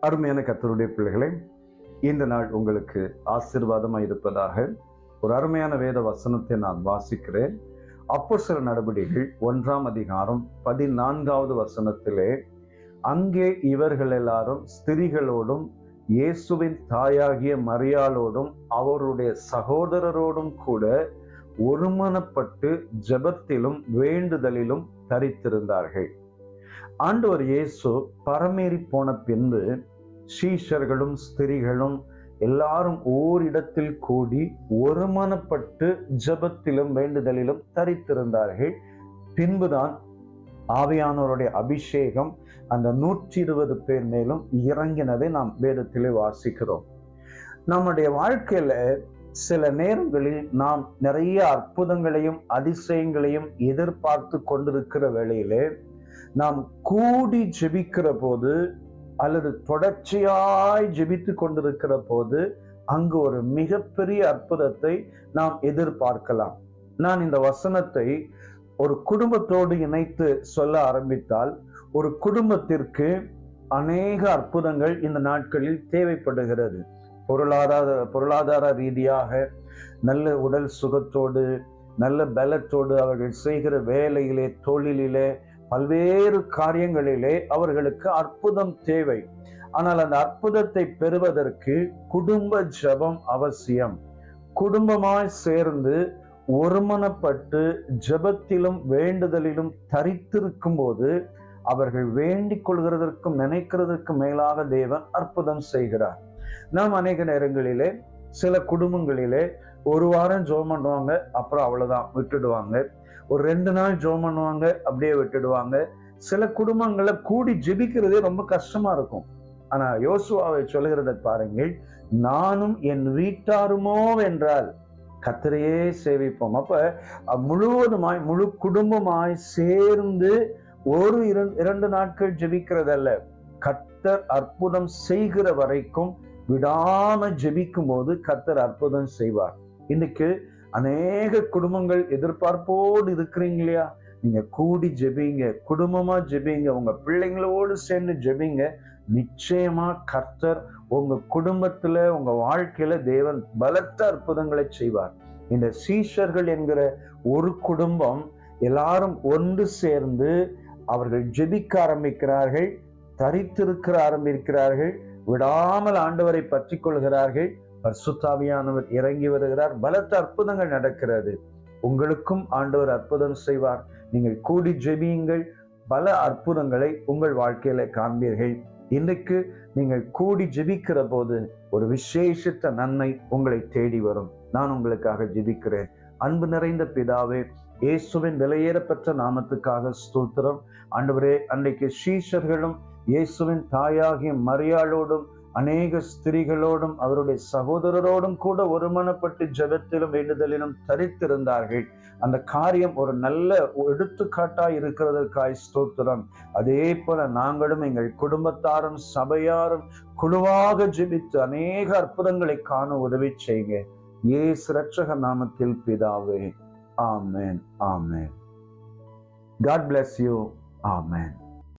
அருமையான கர்த்தருடைய பிள்ளைகளே, இந்த நாள் உங்களுக்கு ஆசீர்வாதமாக இருப்பதாக. ஒரு அருமையான வேத வசனத்தை நான் வாசிக்கிறேன். அப்போஸ்தலர் நடபடிகள் 1ஆம் அதிகாரம் 14வது வசனத்திலே, அங்கே இவர்கள் எல்லாரும் ஸ்திரீகளோடும் இயேசுவின் தாயாகிய மரியாளோடும் அவருடைய சகோதரரோடும் கூட ஒருமனப்பட்டு ஜெபத்திலும் வேண்டுதலிலும் தரித்திருந்தார்கள். ஆண்டவர் இயேசு பரமேறி போன பின்பு சீஷர்களும் ஸ்திரீகளும் எல்லாரும் ஓரிடத்தில் கூடி ஒருமனப்பட்டு ஜெபத்திலும் வேண்டுதலிலும் தரித்திருந்தார்கள். பின்புதான் ஆவியானவருடைய அபிஷேகம் அந்த 120 பேர் மேலும் இறங்கினதை நாம் வேதத்திலே வாசிக்கிறோம். நம்முடைய வாழ்க்கையில சில நேரங்களில் நாம் நிறைய அற்புதங்களையும் அதிசயங்களையும் எதிர்பார்த்து கொண்டிருக்கிற வேளையிலே நாம் கூடி ஜெபிக்கிற போது அல்லது தொடர்ச்சியாய் ஜெபித்து கொண்டிருக்கிற போது அங்கு ஒரு மிகப்பெரிய அற்புதத்தை நாம் எதிர்பார்க்கலாம். நான் இந்த வசனத்தை ஒரு குடும்பத்தோடு இணைத்து சொல்ல ஆரம்பித்தால், ஒரு குடும்பத்திற்கு அநேக அற்புதங்கள் இந்த நாட்களில் தேவைப்படுகிறது. பொருளாதார ரீதியாக நல்ல உடல் சுகத்தோடு, நல்ல பலத்தோடு அவர்கள் செய்கிற வேலையிலே, தொழிலிலே, பல்வேறு காரியங்களிலே அவர்களுக்கு அற்புதம் தேவை. ஆனால் அந்த அற்புதத்தை பெறுவதற்கு குடும்ப ஜெபம் அவசியம். குடும்பமாய் சேர்ந்து ஒருமனப்பட்டு ஜெபத்திலும் வேண்டுதலிலும் தரித்திருக்கும் போது அவர்கள் வேண்டிக் கொள்கிறதற்கும் நினைக்கிறதற்கும் மேலாக தேவன் அற்புதம் செய்கிறார். நாம் அநேக நேரங்களிலே சில குடும்பங்களிலே ஒரு வாரம் ஜெபம் பண்ணுவாங்க, அப்புறம் அவ்வளவுதான் விட்டுடுவாங்க. ஒரு 2 நாள் ஜெபம் பண்ணுவாங்க, அப்படியே விட்டுடுவாங்க. சில குடும்பங்களை கூடி ஜெபிக்கிறதே ரொம்ப கஷ்டமா இருக்கும். ஆனா யோசுவாவை சொல்லுகிறத பாருங்கள், நானும் என் வீட்டாருமோ என்றால் கர்த்தரையே சேவிப்போம். அப்ப முழுவதுமாய் முழு குடும்பமாய் சேர்ந்து ஒரு 2 நாட்கள் ஜெபிக்கிறதல்ல, கர்த்தர் அற்புதம் செய்கிற வரைக்கும் விடாம ஜெபிக்கும் போது கர்த்தர் அற்புதம் செய்வார். இன்னைக்கு அநேக குடும்பங்கள் எதிர்பார்ப்போடு இருக்கிறீங்க இல்லையா? நீங்க கூடி ஜெபிங்க, குடும்பமா ஜெபிங்க, உங்க பிள்ளைங்களோடு சேர்ந்து ஜெபிங்க. நிச்சயமா கர்த்தர் உங்க குடும்பத்துல, உங்க வாழ்க்கையில தேவன் பலத்த அற்புதங்களை செய்வார். இந்த சீஷர்கள் என்கிற ஒரு குடும்பம் எல்லாரும் ஒன்று சேர்ந்து அவர்கள் ஜெபிக்க ஆரம்பிக்கிறார்கள், தரித்திருக்கிற ஆரம்பிக்கிறார்கள், விடாமல் ஆண்டவரை பற்றி கொள்கிறார்கள். பரிசுத்த ஆவியானவர் இறங்கி வருகிறார், பலத்த அற்புதங்கள் நடக்கிறது. உங்களுக்கும் ஆண்டவர் அற்புதம் செய்வார். நீங்கள் கூடி ஜெபியுங்கள், பல அற்புதங்களை உங்கள் வாழ்க்கையில காண்பீர்கள். இன்றைக்கு நீங்கள் கூடி ஜெபிக்கிற போது ஒரு விசேஷித்த நன்மை உங்களை தேடி வரும். நான் உங்களுக்காக ஜெபிக்கிறேன். அன்பு நிறைந்த பிதாவே, இயேசுவின் விலையேறப்பெற்ற நாமத்துக்காக ஸ்தோத்திரம். ஆண்டவரே, அன்றைக்கு சீஷர்களும் இயேசுவின் தாயாகிய மரியாளோடும் அநேக ஸ்திரீகளோடும் அவருடைய சகோதரரோடும் கூட ஒருமனப்பட்டு ஜெபத்திலும் வேண்டுதலிலும் தரித்திருந்தார்கள். அந்த காரியம் ஒரு நல்ல எடுத்துக்காட்டாய் இருக்கிறதற்காய் ஸ்தோத்திரம். அதே போல நாங்களும் எங்கள் குடும்பத்தாரும் சபையாரும் குழுவாக ஜெபித்து அநேக அற்புதங்களை காண உதவி செய்யுங்க. இயேசு இரட்சகர் நாமத்தில் பிதாவே, ஆமென், ஆமென். God bless you. Amen.